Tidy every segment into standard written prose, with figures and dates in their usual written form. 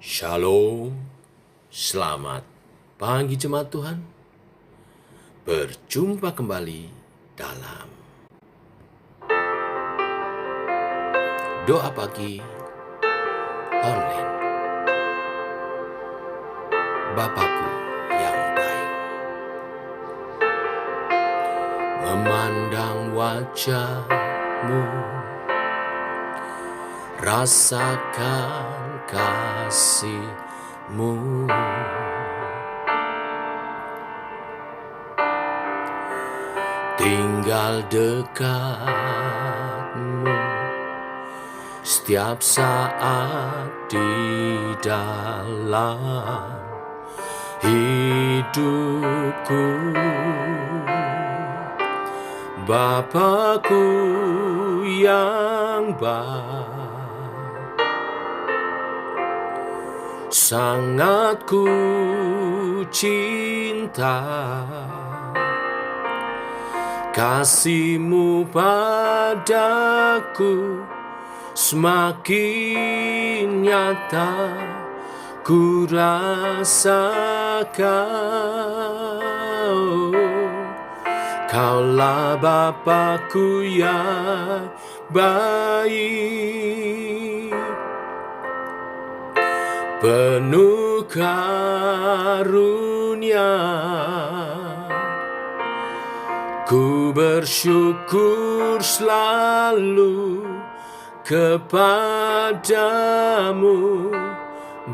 Shalom, selamat pagi jemaat Tuhan. Berjumpa kembali dalam doa pagi online. Bapakku yang baik, memandang wajah-Mu, rasakan kasih-Mu. Tinggal dekat-Mu setiap saat di dalam hidupku. Bapakku yang baik, sangat ku cinta. Kasih-Mu padaku semakin nyata ku rasakan. Kaulah Bapakku yang baik, penuh karunia. Ku bersyukur selalu kepadamu,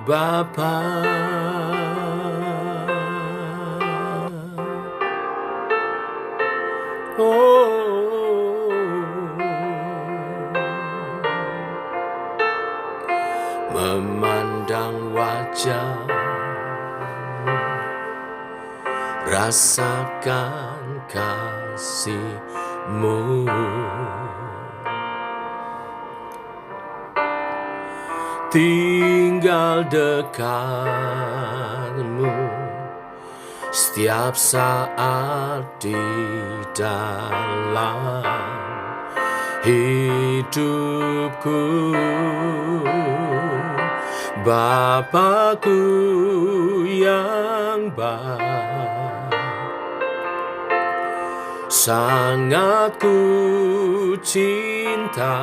Bapa. Memandang wajah-Mu, rasakan kasih-Mu. Tinggal dekat-Mu setiap saat di dalam hidupku. Bapakku yang baik, sangat ku cinta.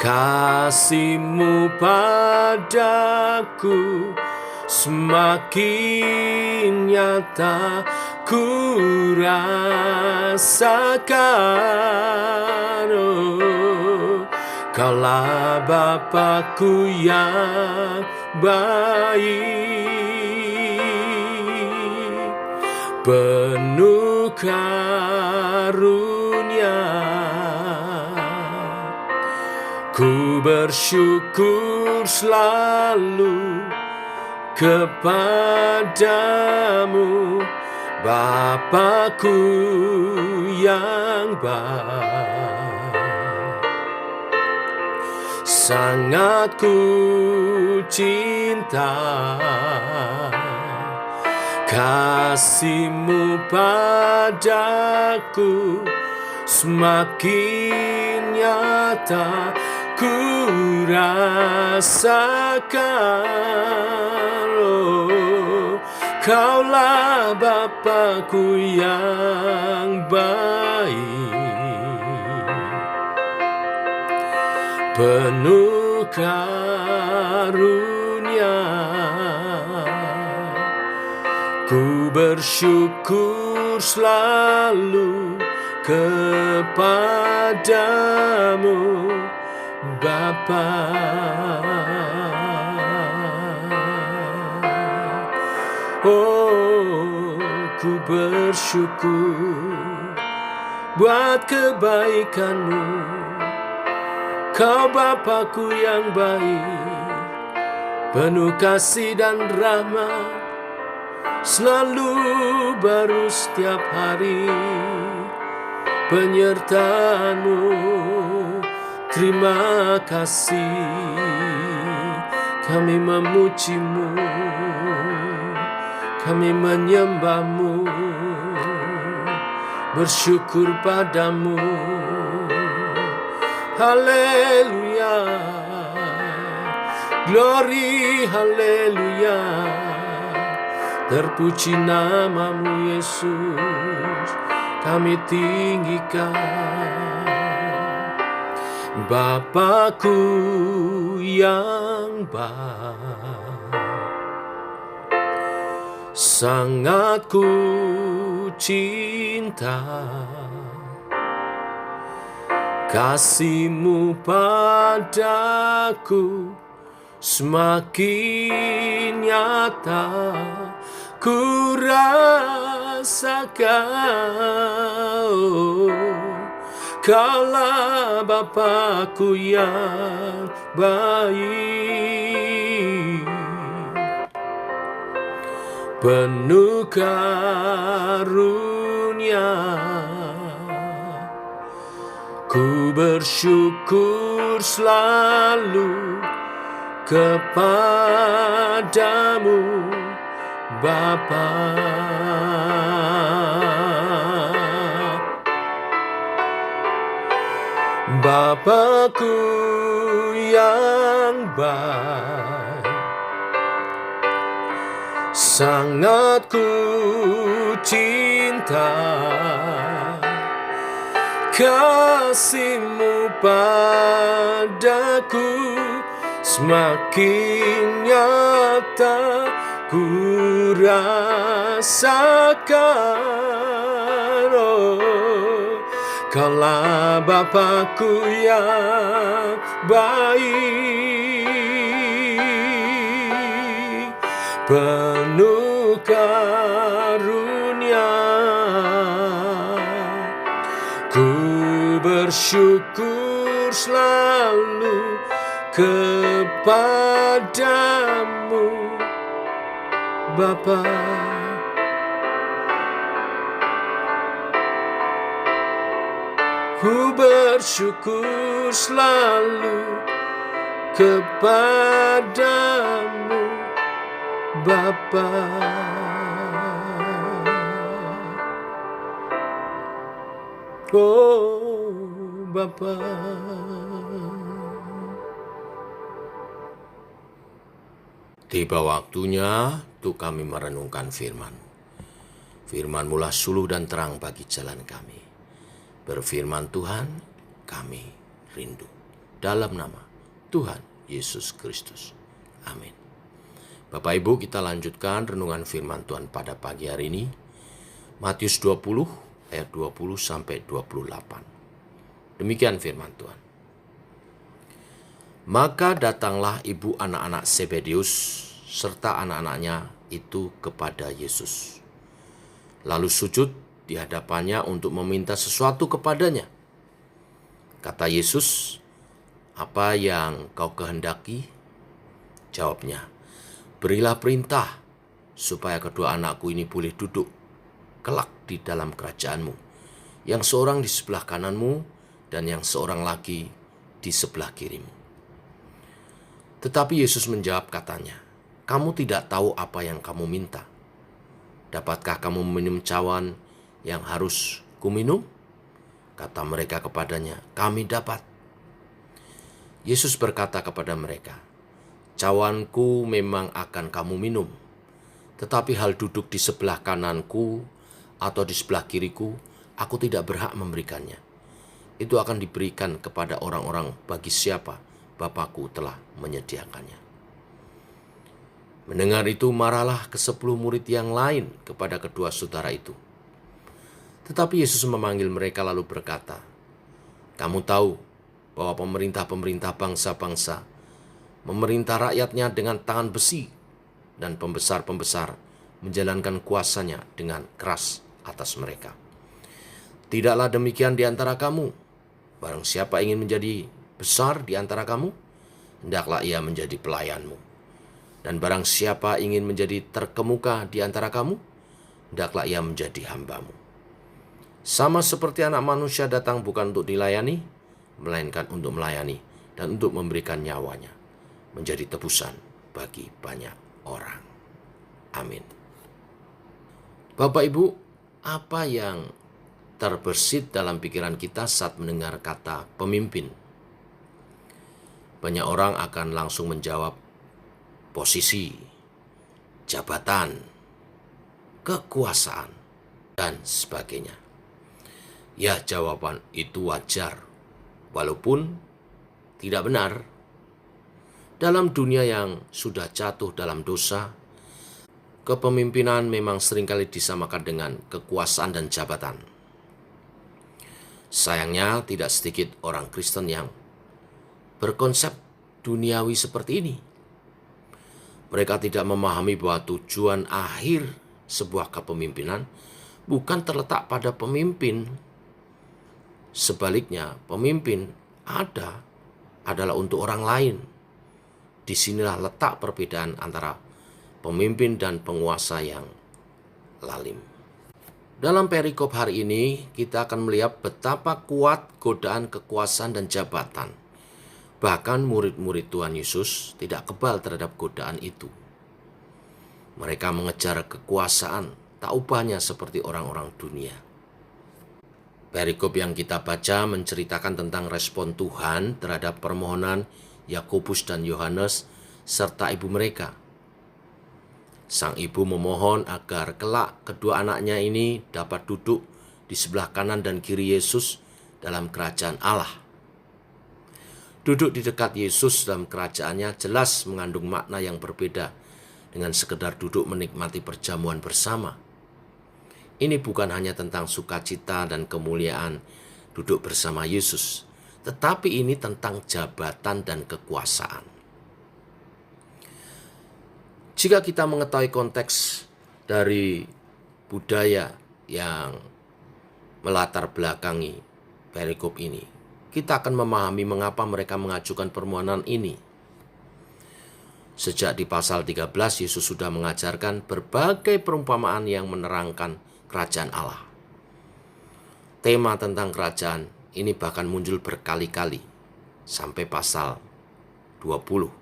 Kasih-Mu padaku semakin nyata ku rasakan. Kaulah Bapakku yang baik, penuh karunia. Ku bersyukur selalu kepadamu, Bapakku yang baik. Sangat ku cinta. Kasih-Mu padaku semakin nyata ku rasakan. Kaulah Bapakku yang baik, penuh karunia. Ku bersyukur selalu kepadamu, Bapa. Ku bersyukur buat kebaikan-Mu. Kau Bapakku yang baik, penuh kasih dan rahmat, selalu baru setiap hari penyertaan-Mu. Terima kasih, kami memuji-Mu, kami menyembah-Mu, bersyukur padamu. Haleluya. Glory, haleluya. Terpuji namamu Yesus, kami tinggikan. Bapakku yang baik, sangat ku cinta. Kasih-Mu padaku semakin nyata ku rasakan. Kaulah Bapakku yang baik, penuh karunia. Ku bersyukur selalu kepadamu Bapa. Bapakku yang baik, sangat ku cinta. Kasih-Mu padaku semakin nyata ku rasakan. Kaulah Bapakku yang baik, penuh karunia. Ku bersyukur selalu kepadamu Bapa. Ku bersyukur selalu kepadamu Bapa. Oh Bapa. Tiba waktunya untuk kami merenungkan firman-Mu. Firman-Mu lah suluh dan terang bagi jalan kami. Berfirman Tuhan, kami rindu. Dalam nama Tuhan Yesus Kristus. Amin. Bapak Ibu, kita lanjutkan renungan firman Tuhan pada pagi hari ini. Matius 20 ayat 20 sampai 28. Demikian firman Tuhan. Maka datanglah ibu anak-anak Zebedeus serta anak-anaknya itu kepada Yesus. Lalu sujud di hadapannya untuk meminta sesuatu kepadanya. Kata Yesus, "Apa yang kau kehendaki?" Jawabnya, "Berilah perintah supaya kedua anakku ini boleh duduk kelak di dalam kerajaan-Mu, yang seorang di sebelah kanan-Mu dan yang seorang lagi di sebelah kiri-Mu." Tetapi Yesus menjawab katanya, "Kamu tidak tahu apa yang kamu minta. Dapatkah kamu minum cawan yang harus kuminum?" Kata mereka kepadanya, "Kami dapat." Yesus berkata kepada mereka, "Cawanku memang akan kamu minum, tetapi hal duduk di sebelah kananku atau di sebelah kiriku, aku tidak berhak memberikannya. Itu akan diberikan kepada orang-orang bagi siapa Bapakku telah menyediakannya." Mendengar itu marahlah ke-10 murid yang lain kepada kedua saudara itu. Tetapi Yesus memanggil mereka lalu berkata, "Kamu tahu bahwa pemerintah-pemerintah bangsa-bangsa memerintah rakyatnya dengan tangan besi, dan pembesar-pembesar menjalankan kuasanya dengan keras atas mereka. Tidaklah demikian di antara kamu. Barang siapa ingin menjadi besar di antara kamu, hendaklah ia menjadi pelayanmu. Dan barang siapa ingin menjadi terkemuka di antara kamu, hendaklah ia menjadi hambamu. Sama seperti Anak Manusia datang bukan untuk dilayani, melainkan untuk melayani dan untuk memberikan nyawanya menjadi tebusan bagi banyak orang." Amin. Bapak Ibu, apa yang terbersit dalam pikiran kita saat mendengar kata pemimpin? Banyak orang akan langsung menjawab posisi, jabatan, kekuasaan, dan sebagainya. Ya, jawaban itu wajar, walaupun tidak benar. Dalam dunia yang sudah jatuh dalam dosa, kepemimpinan memang seringkali disamakan dengan kekuasaan dan jabatan. Sayangnya, tidak sedikit orang Kristen yang berkonsep duniawi seperti ini. Mereka tidak memahami bahwa tujuan akhir sebuah kepemimpinan bukan terletak pada pemimpin. Sebaliknya, pemimpin adalah untuk orang lain. Disinilah letak perbedaan antara pemimpin dan penguasa yang lalim. Dalam perikop hari ini, kita akan melihat betapa kuat godaan kekuasaan dan jabatan. Bahkan murid-murid Tuhan Yesus tidak kebal terhadap godaan itu. Mereka mengejar kekuasaan, tak ubahnya seperti orang-orang dunia. Perikop yang kita baca menceritakan tentang respon Tuhan terhadap permohonan Yakobus dan Yohanes serta ibu mereka. Sang ibu memohon agar kelak kedua anaknya ini dapat duduk di sebelah kanan dan kiri Yesus dalam kerajaan Allah. Duduk di dekat Yesus dalam kerajaannya jelas mengandung makna yang berbeda dengan sekedar duduk menikmati perjamuan bersama. Ini bukan hanya tentang sukacita dan kemuliaan duduk bersama Yesus, tetapi ini tentang jabatan dan kekuasaan. Jika kita mengetahui konteks dari budaya yang melatar belakangi perikop ini, kita akan memahami mengapa mereka mengajukan permohonan ini. Sejak di pasal 13, Yesus sudah mengajarkan berbagai perumpamaan yang menerangkan kerajaan Allah. Tema tentang kerajaan ini bahkan muncul berkali-kali sampai pasal 20.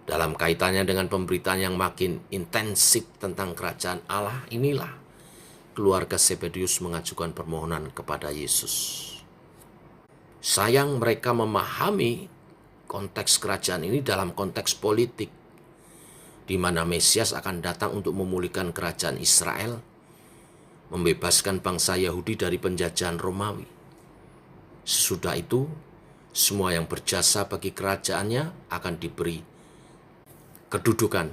Dalam kaitannya dengan pemberitaan yang makin intensif tentang kerajaan Allah, inilah keluarga Zebedius mengajukan permohonan kepada Yesus. Sayang mereka memahami konteks kerajaan ini dalam konteks politik, di mana Mesias akan datang untuk memulihkan kerajaan Israel, membebaskan bangsa Yahudi dari penjajahan Romawi. Sesudah itu, semua yang berjasa bagi kerajaannya akan diberi kedudukan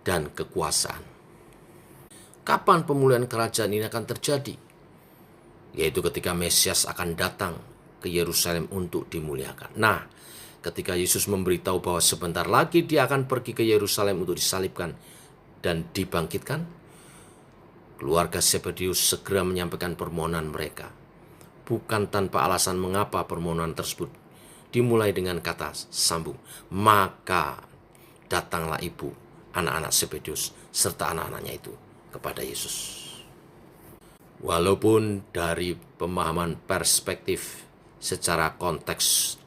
dan kekuasaan. Kapan pemulihan kerajaan ini akan terjadi? Yaitu ketika Mesias akan datang ke Yerusalem untuk dimuliakan. Nah, ketika Yesus memberitahu bahwa sebentar lagi dia akan pergi ke Yerusalem untuk disalibkan dan dibangkitkan, keluarga Zebedius segera menyampaikan permohonan mereka. Bukan tanpa alasan mengapa permohonan tersebut dimulai dengan kata sambung, maka datanglah ibu anak-anak Zebedius serta anak-anaknya itu kepada Yesus. Walaupun dari pemahaman perspektif secara konteks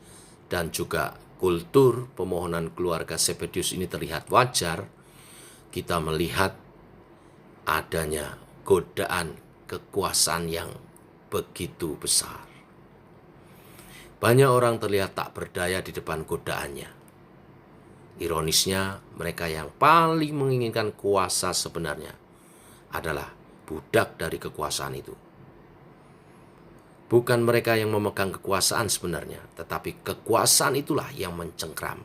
dan juga kultur pemohonan keluarga Zebedius ini terlihat wajar, kita melihat adanya godaan kekuasaan yang begitu besar. Banyak orang terlihat tak berdaya di depan godaannya. Ironisnya, mereka yang paling menginginkan kuasa sebenarnya adalah budak dari kekuasaan itu. Bukan mereka yang memegang kekuasaan sebenarnya, tetapi kekuasaan itulah yang mencengkram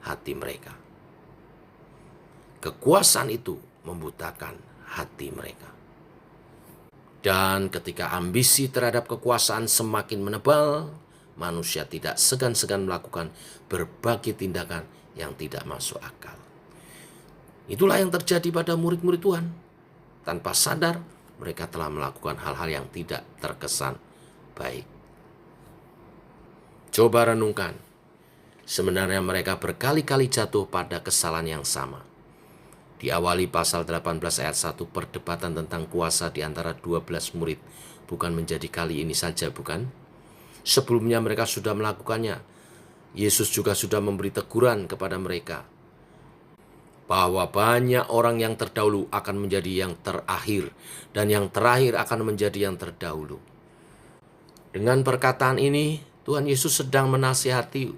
hati mereka. Kekuasaan itu membutakan hati mereka. Dan ketika ambisi terhadap kekuasaan semakin menebal, manusia tidak segan-segan melakukan berbagai tindakan yang tidak masuk akal. Itulah yang terjadi pada murid-murid Tuhan. Tanpa sadar, mereka telah melakukan hal-hal yang tidak terkesan baik. Coba renungkan, sebenarnya mereka berkali-kali jatuh pada kesalahan yang sama. Diawali pasal 18 ayat 1, perdebatan tentang kuasa di antara 12 murid bukan menjadi kali ini saja, bukan? Sebelumnya mereka sudah melakukannya. Yesus juga sudah memberi teguran kepada mereka bahwa banyak orang yang terdahulu akan menjadi yang terakhir dan yang terakhir akan menjadi yang terdahulu. Dengan perkataan ini, Tuhan Yesus sedang menasihati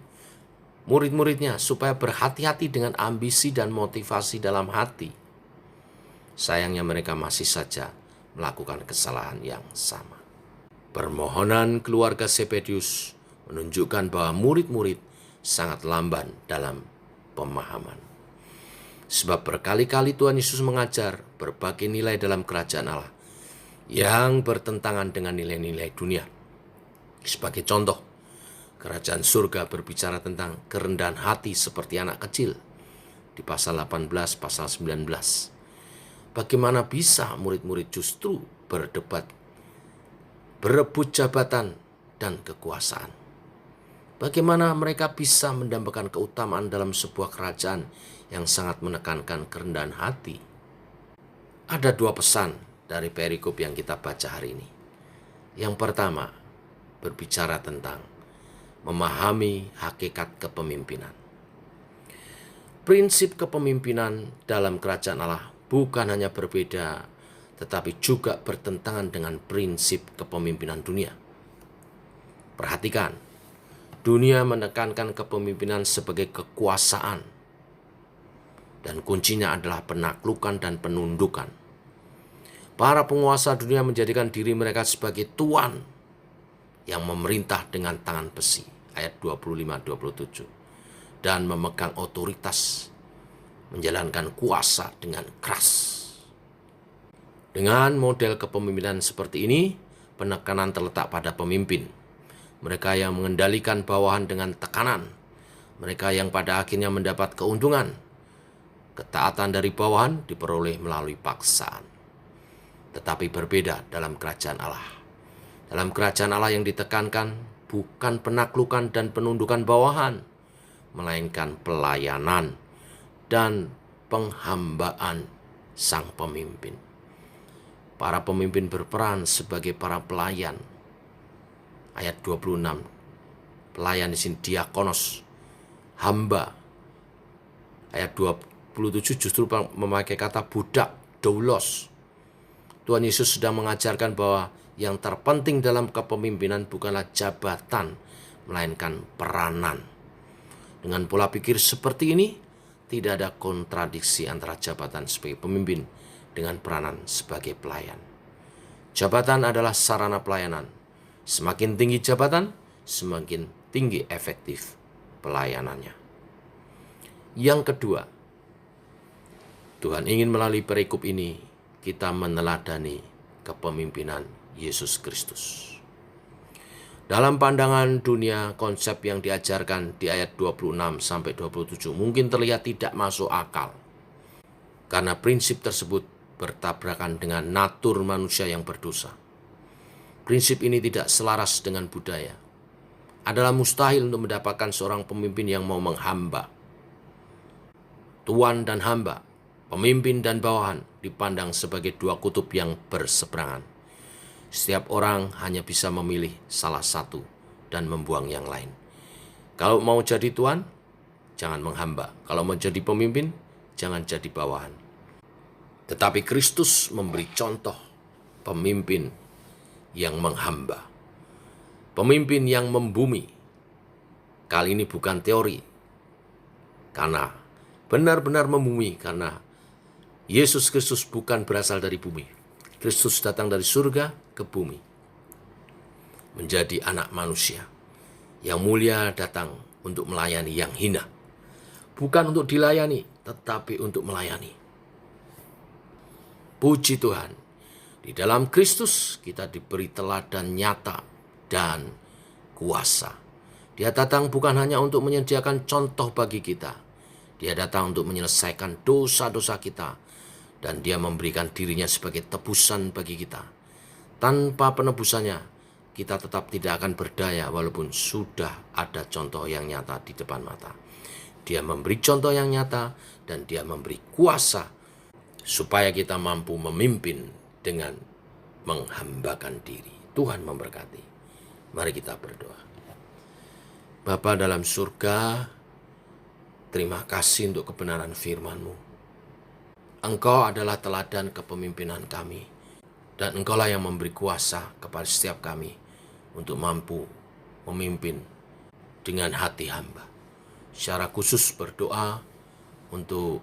murid-muridnya supaya berhati-hati dengan ambisi dan motivasi dalam hati. Sayangnya mereka masih saja melakukan kesalahan yang sama. Permohonan keluarga Zebedius menunjukkan bahwa murid-murid sangat lamban dalam pemahaman. Sebab berkali-kali Tuhan Yesus mengajar berbagai nilai dalam kerajaan Allah yang bertentangan dengan nilai-nilai dunia. Sebagai contoh, kerajaan surga berbicara tentang kerendahan hati seperti anak kecil di pasal 18, pasal 19. Bagaimana bisa murid-murid justru berdebat, berebut jabatan dan kekuasaan? Bagaimana mereka bisa mendambakan keutamaan dalam sebuah kerajaan yang sangat menekankan kerendahan hati? Ada dua pesan dari perikop yang kita baca hari ini. Yang pertama, berbicara tentang memahami hakikat kepemimpinan. Prinsip kepemimpinan dalam kerajaan Allah bukan hanya berbeda, tetapi juga bertentangan dengan prinsip kepemimpinan dunia. Perhatikan, dunia menekankan kepemimpinan sebagai kekuasaan, dan kuncinya adalah penaklukan dan penundukan. Para penguasa dunia menjadikan diri mereka sebagai tuan yang memerintah dengan tangan besi, ayat 25-27, dan memegang otoritas, menjalankan kuasa dengan keras. Dengan model kepemimpinan seperti ini, penekanan terletak pada pemimpin. Mereka yang mengendalikan bawahan dengan tekanan, mereka yang pada akhirnya mendapat keuntungan. Ketaatan dari bawahan diperoleh melalui paksaan. Tetapi berbeda dalam kerajaan Allah. Dalam kerajaan Allah yang ditekankan bukan penaklukan dan penundukan bawahan, melainkan pelayanan dan penghambaan sang pemimpin. Para pemimpin berperan sebagai para pelayan. Ayat 26, pelayan di sini diakonos, hamba. Ayat 27 justru memakai kata budak, doulos. Tuhan Yesus sedang mengajarkan bahwa yang terpenting dalam kepemimpinan bukanlah jabatan, melainkan peranan. Dengan pola pikir seperti ini, tidak ada kontradiksi antara jabatan sebagai pemimpin dengan peranan sebagai pelayan. Jabatan adalah sarana pelayanan. Semakin tinggi jabatan, semakin tinggi efektif pelayanannya. Yang kedua, Tuhan ingin melalui perikop ini kita meneladani kepemimpinan Yesus Kristus. Dalam pandangan dunia, konsep yang diajarkan di ayat 26-27 mungkin terlihat tidak masuk akal. Karena prinsip tersebut bertabrakan dengan natur manusia yang berdosa. Prinsip ini tidak selaras dengan budaya. Adalah mustahil untuk mendapatkan seorang pemimpin yang mau menghamba. Tuan dan hamba, pemimpin dan bawahan dipandang sebagai dua kutub yang berseberangan. Setiap orang hanya bisa memilih salah satu dan membuang yang lain. Kalau mau jadi tuan, jangan menghamba. Kalau mau jadi pemimpin, jangan jadi bawahan. Tetapi Kristus memberi contoh pemimpin yang menghamba. Pemimpin yang membumi. Kali ini bukan teori. Karena benar-benar membumi, karena Yesus Kristus bukan berasal dari bumi. Kristus datang dari surga ke bumi. Menjadi anak manusia. Yang mulia datang untuk melayani yang hina. Bukan untuk dilayani, tetapi untuk melayani. Puji Tuhan. Di dalam Kristus kita diberi teladan nyata dan kuasa. Dia datang bukan hanya untuk menyediakan contoh bagi kita. Dia datang untuk menyelesaikan dosa-dosa kita. Dan dia memberikan dirinya sebagai tebusan bagi kita. Tanpa penebusannya, kita tetap tidak akan berdaya walaupun sudah ada contoh yang nyata di depan mata. Dia memberi contoh yang nyata dan dia memberi kuasa supaya kita mampu memimpin dengan menghambakan diri. Tuhan memberkati. Mari kita berdoa. Bapa dalam surga, terima kasih untuk kebenaran firman-Mu. Engkau adalah teladan kepemimpinan kami. Dan Engkaulah yang memberi kuasa kepada setiap kami untuk mampu memimpin dengan hati hamba. secara khusus berdoa untuk